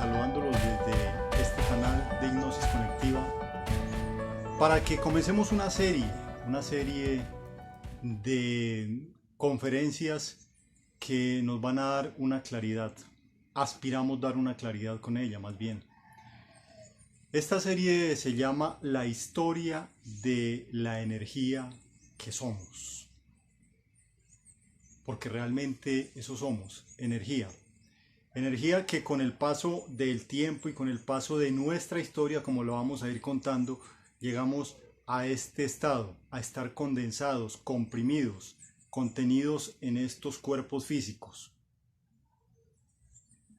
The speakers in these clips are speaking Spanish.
saludándolos desde este canal de Hipnosis Conectiva para que comencemos una serie de conferencias que nos van a dar una claridad. Aspiramos dar una claridad con ella, más bien. Esta serie se llama La historia de la energía que somos. Porque realmente eso somos, energía. Energía que con el paso del tiempo y con el paso de nuestra historia, como lo vamos a ir contando, llegamos a este estado, a estar condensados, comprimidos, contenidos en estos cuerpos físicos.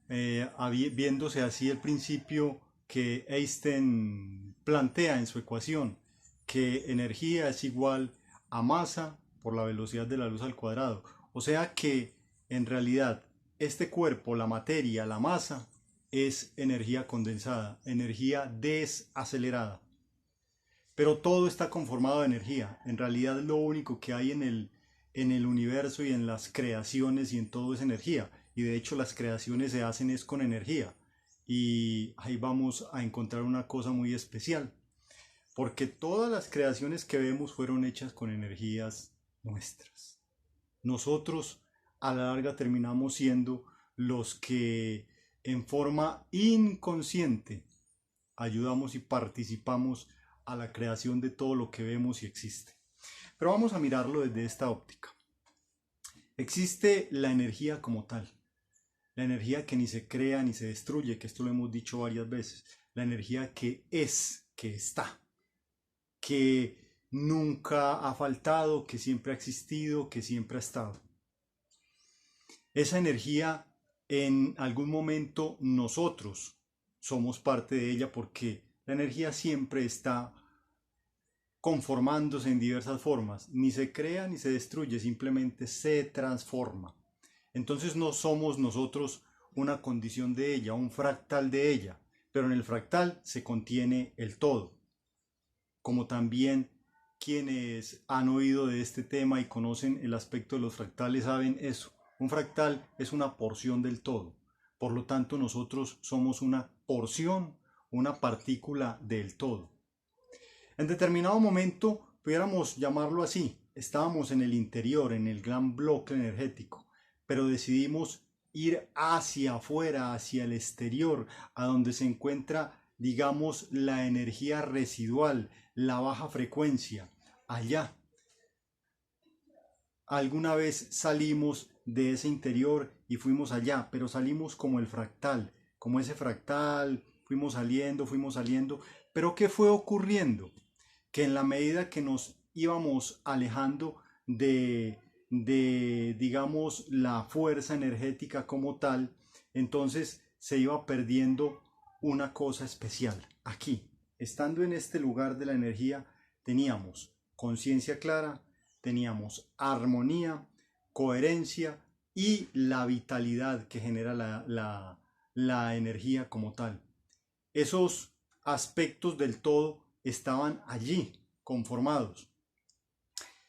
Viéndose así el principio que Einstein plantea en su ecuación, que energía es igual a masa por la velocidad de la luz al cuadrado. O sea que en realidad este cuerpo, la materia, la masa, es energía condensada, energía desacelerada. Pero todo está conformado de energía. En realidad lo único que hay en el universo y en las creaciones y en todo es energía. Y de hecho las creaciones se hacen es con energía. Y ahí vamos a encontrar una cosa muy especial. Porque todas las creaciones que vemos fueron hechas con energías nuestras. Nosotros a la larga terminamos siendo los que en forma inconsciente ayudamos y participamos a la creación de todo lo que vemos y existe. Pero vamos a mirarlo desde esta óptica. Existe la energía como tal, la energía que ni se crea ni se destruye, que esto lo hemos dicho varias veces, la energía que es, que está, que nunca ha faltado, que siempre ha existido, que siempre ha estado. Esa energía, en algún momento nosotros somos parte de ella porque la energía siempre está conformándose en diversas formas. Ni se crea ni se destruye, simplemente se transforma. Entonces no somos nosotros una condición de ella, un fractal de ella, pero en el fractal se contiene el todo. Como también quienes han oído de este tema y conocen el aspecto de los fractales saben eso. Un fractal es una porción del todo. Por lo tanto, nosotros somos una porción, una partícula del todo. En determinado momento, pudiéramos llamarlo así, estábamos en el interior, en el gran bloque energético, pero decidimos ir hacia afuera, hacia el exterior, a donde se encuentra, digamos, la energía residual, la baja frecuencia, allá. Alguna vez salimos de ese interior y fuimos allá, pero salimos como el fractal, como ese fractal, fuimos saliendo, pero ¿qué fue ocurriendo? Que en la medida que nos íbamos alejando digamos, la fuerza energética como tal, entonces se iba perdiendo una cosa especial. Aquí, estando en este lugar de la energía, teníamos conciencia clara, teníamos armonía, coherencia y la vitalidad que genera la energía como tal. Esos aspectos del todo estaban allí conformados.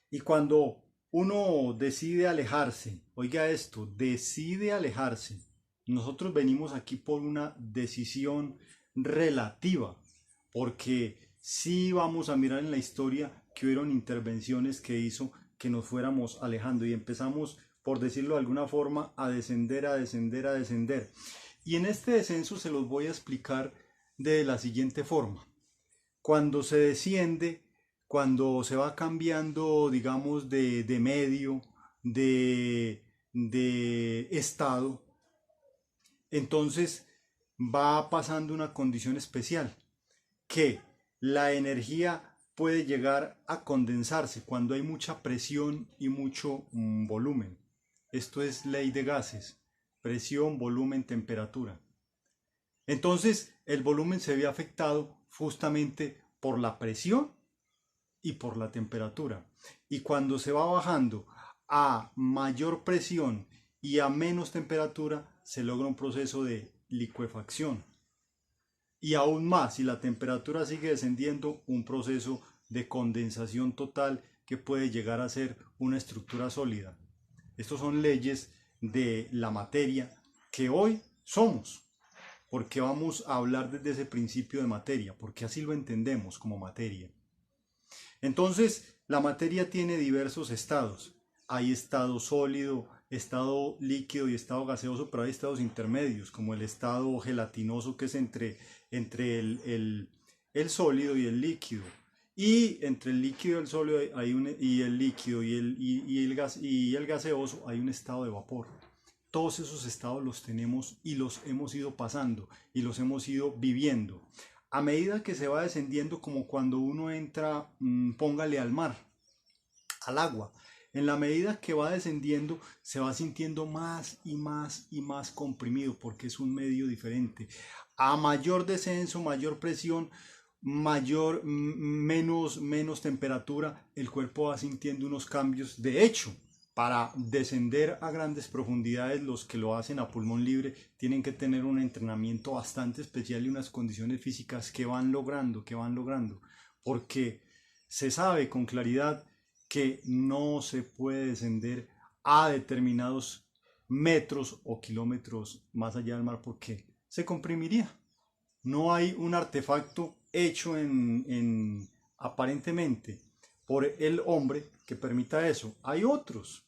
Y cuando uno decide alejarse, oiga esto, decide alejarse, nosotros venimos aquí por una decisión relativa, porque sí vamos a mirar en la historia que hubieron intervenciones que hizo que nos fuéramos alejando y empezamos, por decirlo de alguna forma, a descender, a descender, a descender. Y en este descenso se los voy a explicar de la siguiente forma. Cuando se desciende, cuando se va cambiando, digamos, de medio, de estado, entonces va pasando una condición especial, que la energía puede llegar a condensarse cuando hay mucha presión y mucho volumen. Esto es ley de gases, presión, volumen, temperatura. Entonces el volumen se ve afectado justamente por la presión y por la temperatura. Y cuando se va bajando a mayor presión y a menos temperatura, se logra un proceso de licuefacción. Y aún más, si la temperatura sigue descendiendo, un proceso de condensación total que puede llegar a ser una estructura sólida. Estas son leyes de la materia que hoy somos. porque vamos a hablar desde ese principio de materia, porque así lo entendemos como materia. Entonces, la materia tiene diversos estados. Hay estado sólido, estado líquido y estado gaseoso, pero hay estados intermedios, como el estado gelatinoso, que es entre el sólido y el líquido. Y entre el líquido y el sólido y el líquido y el gaseoso hay un estado de vapor. Todos esos estados los tenemos y los hemos ido pasando y los hemos ido viviendo. A medida que se va descendiendo, como cuando uno entra, póngale al mar, al agua. En la medida que va descendiendo, se va sintiendo más y más y más comprimido porque es un medio diferente. A mayor descenso, mayor presión, menos temperatura, el cuerpo va sintiendo unos cambios. De hecho, para descender a grandes profundidades, los que lo hacen a pulmón libre tienen que tener un entrenamiento bastante especial y unas condiciones físicas que van logrando, porque se sabe con claridad que no se puede descender a determinados metros o kilómetros más allá del mar porque se comprimiría. No hay un artefacto hecho aparentemente por el hombre que permita eso. Hay otros,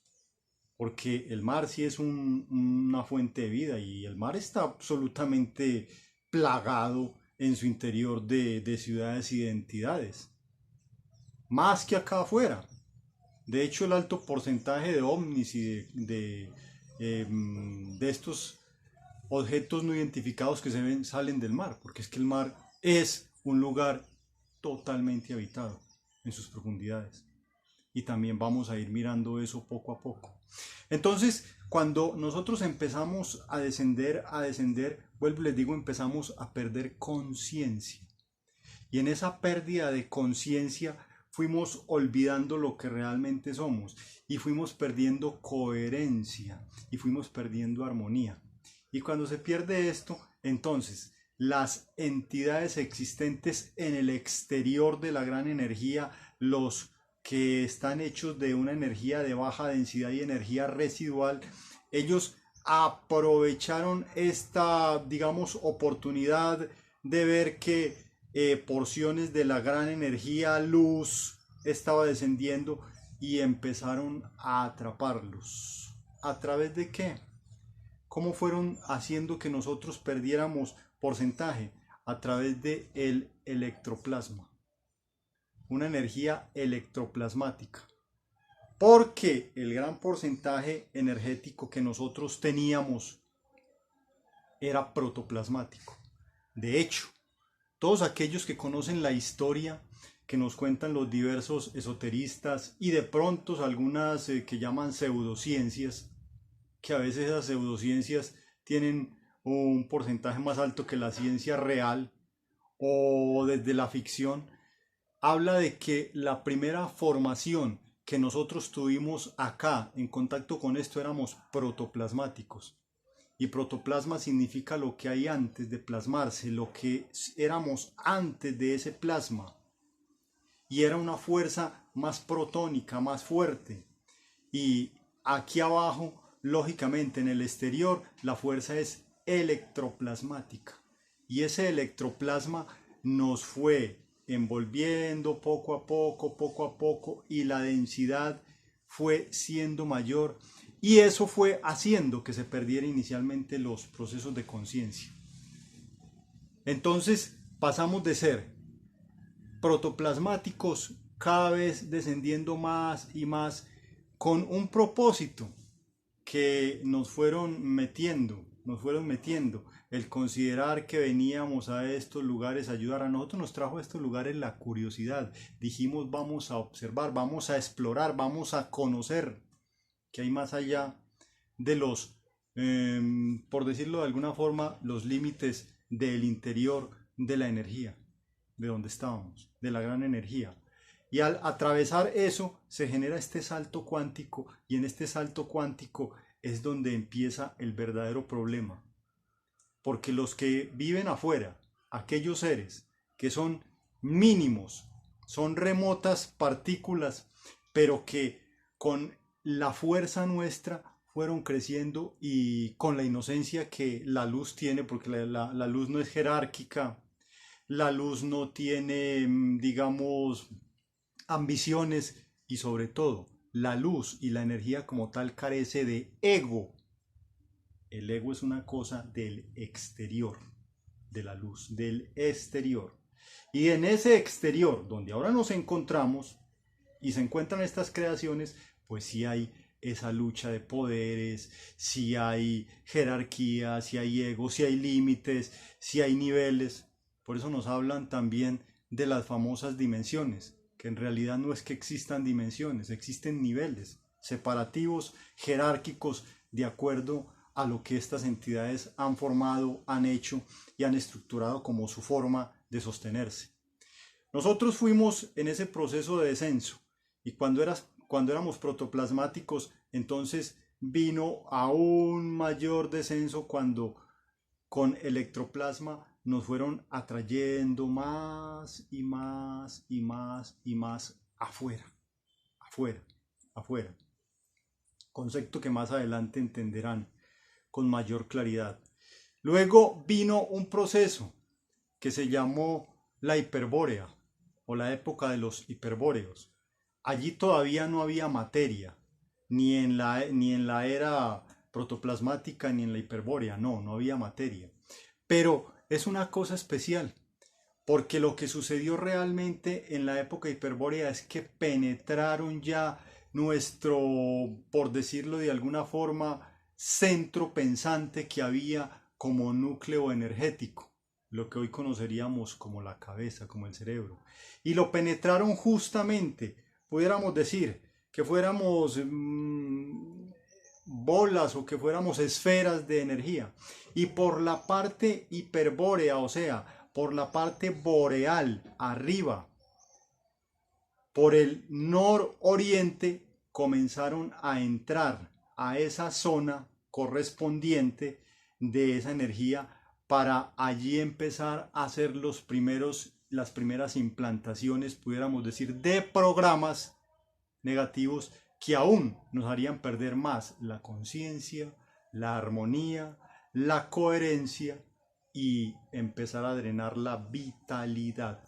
porque el mar sí es una fuente de vida y el mar está absolutamente plagado en su interior de ciudades y de entidades, más que acá afuera. De hecho, el alto porcentaje de ovnis y de estos objetos no identificados que se ven salen del mar, porque es que el mar es un lugar totalmente habitado en sus profundidades. Y también vamos a ir mirando eso poco a poco. Entonces, cuando nosotros empezamos a descender, vuelvo y les digo, empezamos a perder conciencia. Y en esa pérdida de conciencia fuimos olvidando lo que realmente somos y fuimos perdiendo coherencia y fuimos perdiendo armonía. Y cuando se pierde esto, entonces las entidades existentes en el exterior de la gran energía, los que están hechos de una energía de baja densidad y energía residual, ellos aprovecharon esta, digamos, oportunidad de ver que porciones de la gran energía luz estaba descendiendo y empezaron a atraparlos. ¿A través de qué? ¿Cómo fueron haciendo que nosotros perdiéramos porcentaje? A través de el electroplasma, una energía electroplasmática. Porque el gran porcentaje energético que nosotros teníamos era protoplasmático. De hecho, todos aquellos que conocen la historia que nos cuentan los diversos esoteristas y de pronto algunas que llaman pseudociencias, que a veces esas pseudociencias tienen un porcentaje más alto que la ciencia real o desde la ficción, habla de que la primera formación que nosotros tuvimos acá en contacto con esto éramos protoplasmáticos. Y protoplasma significa lo que hay antes de plasmarse, lo que éramos antes de ese plasma. Y era una fuerza más protónica, más fuerte. Y aquí abajo, lógicamente en el exterior, la fuerza es electroplasmática. Y ese electroplasma nos fue envolviendo poco a poco, y la densidad fue siendo mayor. Y eso fue haciendo que se perdiera inicialmente los procesos de conciencia. Entonces pasamos de ser protoplasmáticos cada vez descendiendo más y más con un propósito que nos fueron metiendo, el considerar que veníamos a estos lugares a ayudar. A nosotros nos trajo a estos lugares la curiosidad. Dijimos, vamos a observar, vamos a explorar, vamos a conocer que hay más allá de los, por decirlo de alguna forma, los límites del interior de la energía, de donde estábamos, de la gran energía. Y al atravesar eso se genera este salto cuántico, y en este salto cuántico es donde empieza el verdadero problema. Porque los que viven afuera, aquellos seres que son mínimos, son remotas partículas, pero que con la fuerza nuestra fueron creciendo y con la inocencia que la luz tiene, porque la luz no es jerárquica, la luz no tiene, digamos, ambiciones y sobre todo, la luz y la energía como tal carece de ego. El ego es una cosa del exterior, de la luz, del exterior. Y en ese exterior, donde ahora nos encontramos y se encuentran estas creaciones, pues sí hay esa lucha de poderes, sí hay jerarquía, sí hay ego, sí hay límites, sí hay niveles. Por eso nos hablan también de las famosas dimensiones, que en realidad no es que existan dimensiones, existen niveles separativos, jerárquicos, de acuerdo a lo que estas entidades han formado, han hecho y han estructurado como su forma de sostenerse. Nosotros fuimos en ese proceso de descenso y cuando éramos protoplasmáticos, entonces vino aún mayor descenso cuando con electroplasma nos fueron atrayendo más y más y más y más afuera, afuera, afuera. Concepto que más adelante entenderán con mayor claridad. Luego vino un proceso que se llamó la hiperbórea o la época de los hiperbóreos. Allí todavía no había materia, ni en la era protoplasmática ni en la hiperbórea, no había materia. Pero es una cosa especial, porque lo que sucedió realmente en la época hiperbórea es que penetraron ya nuestro, por decirlo de alguna forma, centro pensante que había como núcleo energético, lo que hoy conoceríamos como la cabeza, como el cerebro. Y lo penetraron justamente, pudiéramos decir, que fuéramos bolas o que fuéramos esferas de energía. Y por la parte hiperbórea, o sea, por la parte boreal, arriba, por el nororiente, comenzaron a entrar a esa zona correspondiente de esa energía para allí empezar a hacer las primeras implantaciones, pudiéramos decir, de programas negativos que aún nos harían perder más la conciencia, la armonía, la coherencia y empezar a drenar la vitalidad.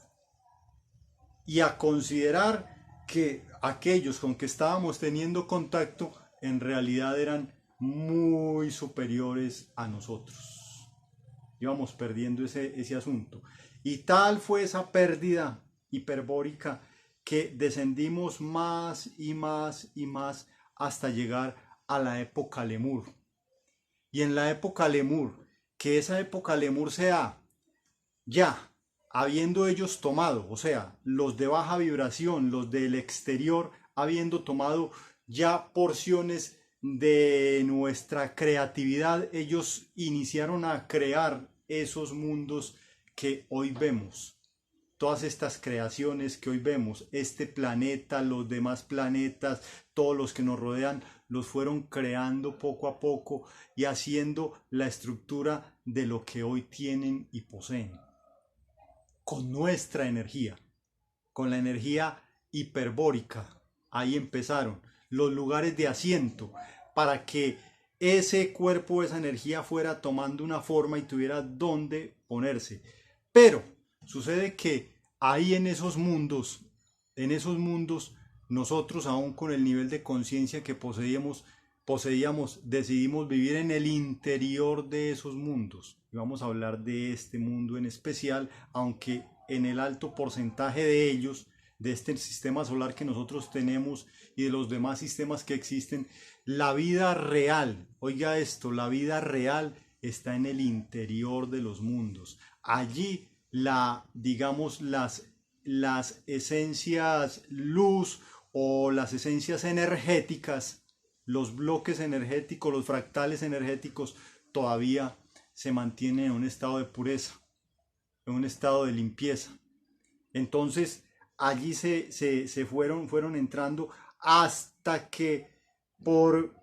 Y a considerar que aquellos con que estábamos teniendo contacto en realidad eran muy superiores a nosotros. Íbamos perdiendo ese asunto. Y tal fue esa pérdida hiperbórica que descendimos más y más y más hasta llegar a la época Lemur. Y en la época Lemur, que esa época Lemur sea ya habiendo ellos tomado, o sea, los de baja vibración, los del exterior, habiendo tomado ya porciones de nuestra creatividad, ellos iniciaron a crear esos mundos que hoy vemos. Todas estas creaciones que hoy vemos, este planeta, los demás planetas, todos los que nos rodean, los fueron creando poco a poco y haciendo la estructura de lo que hoy tienen y poseen. Con nuestra energía, con la energía hiperbórica. Ahí empezaron los lugares de asiento para que ese cuerpo, esa energía fuera tomando una forma y tuviera dónde ponerse. Pero sucede que ahí en esos mundos, nosotros aún con el nivel de conciencia que poseíamos, decidimos vivir en el interior de esos mundos. Y vamos a hablar de este mundo en especial, aunque en el alto porcentaje de ellos, de este sistema solar que nosotros tenemos y de los demás sistemas que existen, la vida real, oiga esto, la vida real está en el interior de los mundos. Allí digamos, las esencias luz o las esencias energéticas, los bloques energéticos, los fractales energéticos, todavía se mantienen en un estado de pureza, en un estado de limpieza. Entonces, allí se fueron entrando hasta que por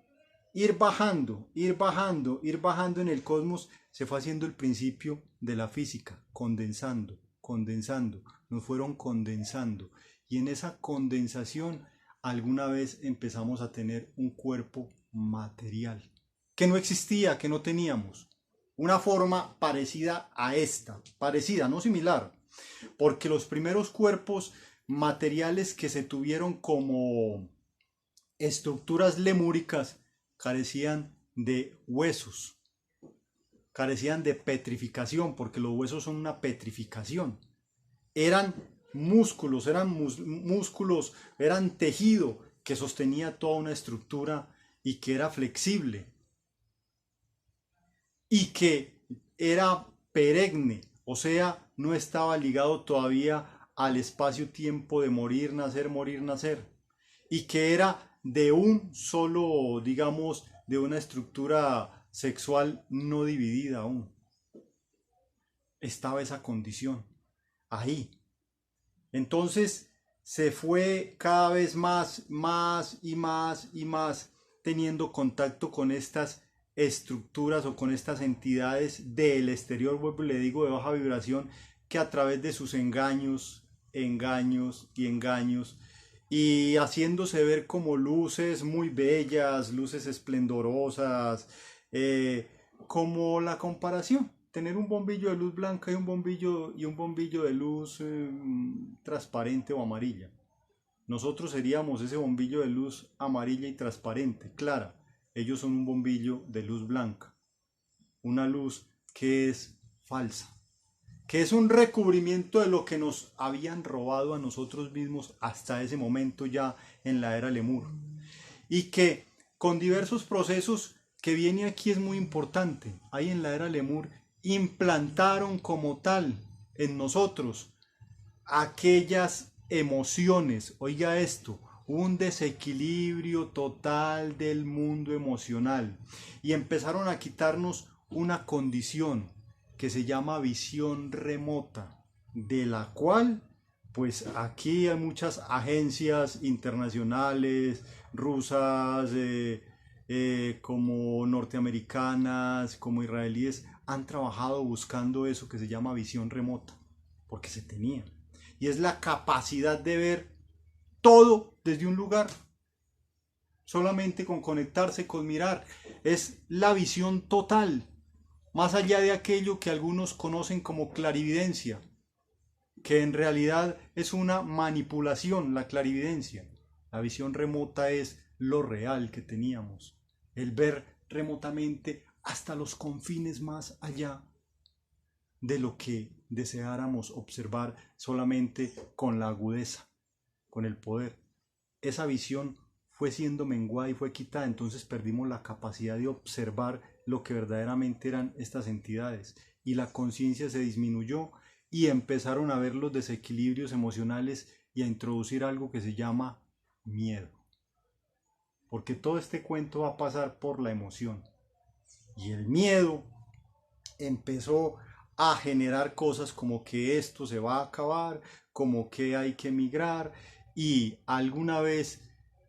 ir bajando, ir bajando, ir bajando en el cosmos, se fue haciendo el principio de la física, condensando, condensando, nos fueron condensando. Y en esa condensación, alguna vez empezamos a tener un cuerpo material, que no existía, que no teníamos. Una forma parecida a esta, parecida, no similar, porque los primeros cuerpos materiales que se tuvieron como estructuras lemúricas carecían de huesos, carecían de petrificación, porque los huesos son una petrificación. Eran músculos, eran tejido que sostenía toda una estructura y que era flexible y que era perenne, o sea, no estaba ligado todavía al espacio-tiempo de morir, nacer, y que era de un solo, digamos, de una estructura sexual no dividida aún. Estaba esa condición ahí. Entonces se fue cada vez más teniendo contacto con estas estructuras o con estas entidades del exterior, vuelvo y le digo, de baja vibración, que a través de sus engaños, y haciéndose ver como luces muy bellas, luces esplendorosas, como la comparación, tener un bombillo de luz blanca y un bombillo de luz transparente o amarilla. Nosotros seríamos ese bombillo de luz amarilla y transparente, clara. Ellos son un bombillo de luz blanca, una luz que es falsa, que es un recubrimiento de lo que nos habían robado a nosotros mismos hasta ese momento ya en la era Lemur. Y que con diversos procesos que viene aquí es muy importante, ahí en la era Lemur implantaron como tal en nosotros aquellas emociones, oiga esto, un desequilibrio total del mundo emocional y empezaron a quitarnos una condición que se llama visión remota, de la cual pues aquí hay muchas agencias internacionales, rusas, como norteamericanas, como israelíes, han trabajado buscando eso que se llama visión remota, porque se tenía. Y es la capacidad de ver todo desde un lugar, solamente con conectarse, con mirar. Es la visión total, más allá de aquello que algunos conocen como clarividencia, que en realidad es una manipulación, la clarividencia. La visión remota es lo real que teníamos, el ver remotamente hasta los confines más allá de lo que deseáramos observar solamente con la agudeza, con el poder. Esa visión fue siendo menguada y fue quitada, entonces perdimos la capacidad de observar lo que verdaderamente eran estas entidades y la conciencia se disminuyó y empezaron a ver los desequilibrios emocionales y a introducir algo que se llama miedo. Porque todo este cuento va a pasar por la emoción. Y el miedo empezó a generar cosas como que esto se va a acabar, como que hay que emigrar, y alguna vez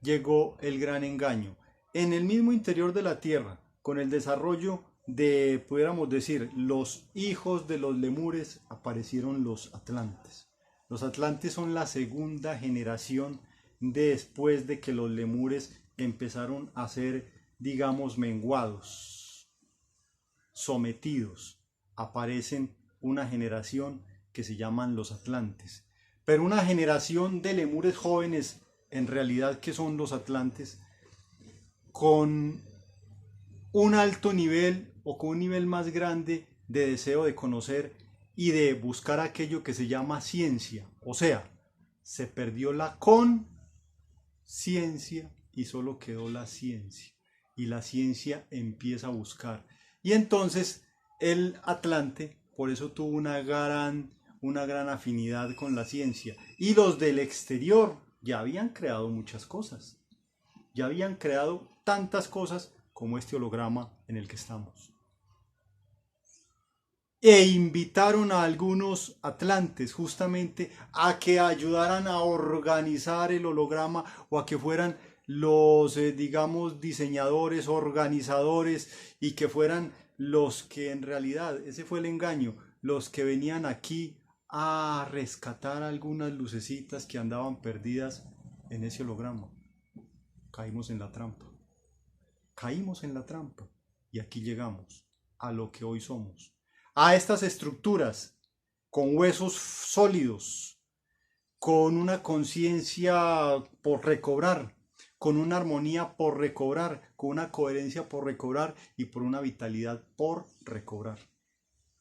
llegó el gran engaño. En el mismo interior de la Tierra, con el desarrollo de, pudiéramos decir, los hijos de los lemures, aparecieron los atlantes. Los atlantes son la segunda generación después de que los lemures empezaron a ser, digamos, menguados, sometidos. Aparecen una generación que se llaman los atlantes. Pero una generación de lemures jóvenes, en realidad que son los atlantes, con un alto nivel o con un nivel más grande de deseo de conocer y de buscar aquello que se llama ciencia. O sea, se perdió la conciencia y solo quedó la ciencia. Y la ciencia empieza a buscar. Y entonces el Atlante, por eso tuvo una gran afinidad con la ciencia. Y los del exterior ya habían creado muchas cosas. Ya habían creado tantas cosas como este holograma en el que estamos. E invitaron a algunos atlantes justamente a que ayudaran a organizar el holograma o a que fueran los, digamos, diseñadores, organizadores y que fueran los que en realidad, ese fue el engaño, los que venían aquí a rescatar algunas lucecitas que andaban perdidas en ese holograma. Caímos en la trampa. caímos en la trampa y aquí llegamos a lo que hoy somos, a estas estructuras con huesos sólidos, con una conciencia por recobrar, con una armonía por recobrar, con una coherencia por recobrar y por una vitalidad por recobrar.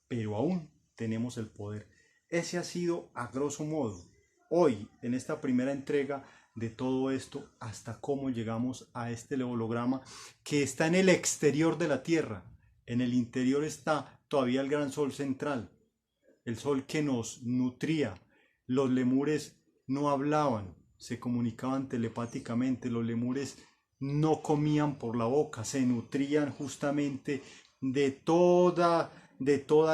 Pero aún tenemos el poder. Ese ha sido, a grosso modo, hoy, en esta primera entrega de todo esto, hasta cómo llegamos a este holograma que está en el exterior de la Tierra. En el interior está todavía el gran sol central, el sol que nos nutría. Los lemures no hablaban, se comunicaban telepáticamente. Los lemures no comían por la boca, se nutrían justamente de toda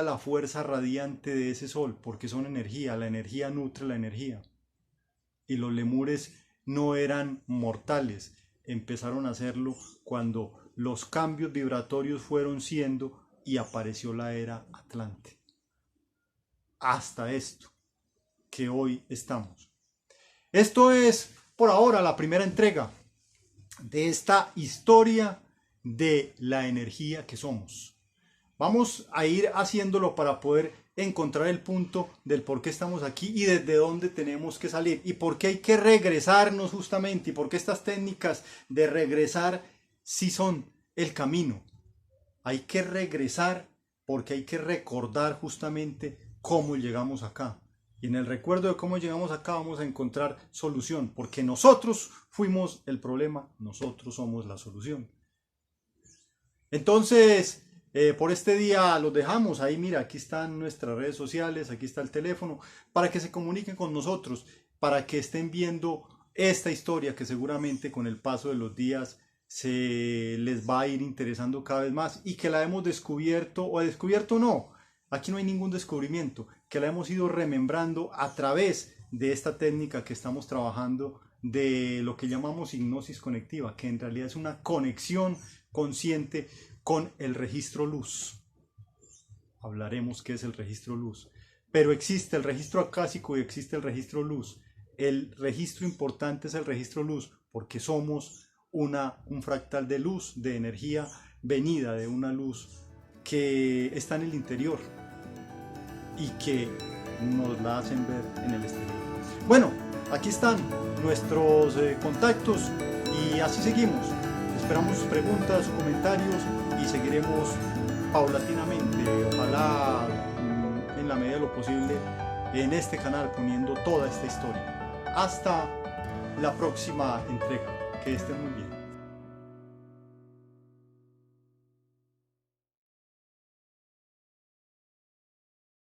la fuerza radiante de ese sol, porque son energía, la energía nutre la energía. Y los lemures no eran mortales, empezaron a hacerlo cuando los cambios vibratorios fueron siendo y apareció la era Atlante. Hasta esto que hoy estamos. Esto es por ahora la primera entrega de esta historia de la energía que somos. Vamos a ir haciéndolo para poder encontrar el punto del por qué estamos aquí y desde dónde tenemos que salir y por qué hay que regresarnos justamente y por qué estas técnicas de regresar sí son el camino. Hay que regresar porque hay que recordar justamente cómo llegamos acá. Y en el recuerdo de cómo llegamos acá vamos a encontrar solución, porque nosotros fuimos el problema, nosotros somos la solución. Entonces, por este día los dejamos. Ahí mira, aquí están nuestras redes sociales, aquí está el teléfono, para que se comuniquen con nosotros, para que estén viendo esta historia que seguramente con el paso de los días se les va a ir interesando cada vez más y que la hemos descubierto, o descubierto no, aquí no hay ningún descubrimiento, que la hemos ido remembrando a través de esta técnica que estamos trabajando de lo que llamamos hipnosis conectiva, que en realidad es una conexión consciente con el registro luz. Hablaremos qué es el registro luz, pero existe el registro acásico y existe el registro luz. El registro importante es el registro luz porque somos un fractal de luz, de energía venida de una luz que está en el interior y que nos la hacen ver en el exterior. Bueno, aquí están nuestros contactos y así seguimos. Esperamos sus preguntas, sus comentarios y seguiremos paulatinamente, ojalá en la medida de lo posible, en este canal poniendo toda esta historia. Hasta la próxima entrega. Que estén muy bien.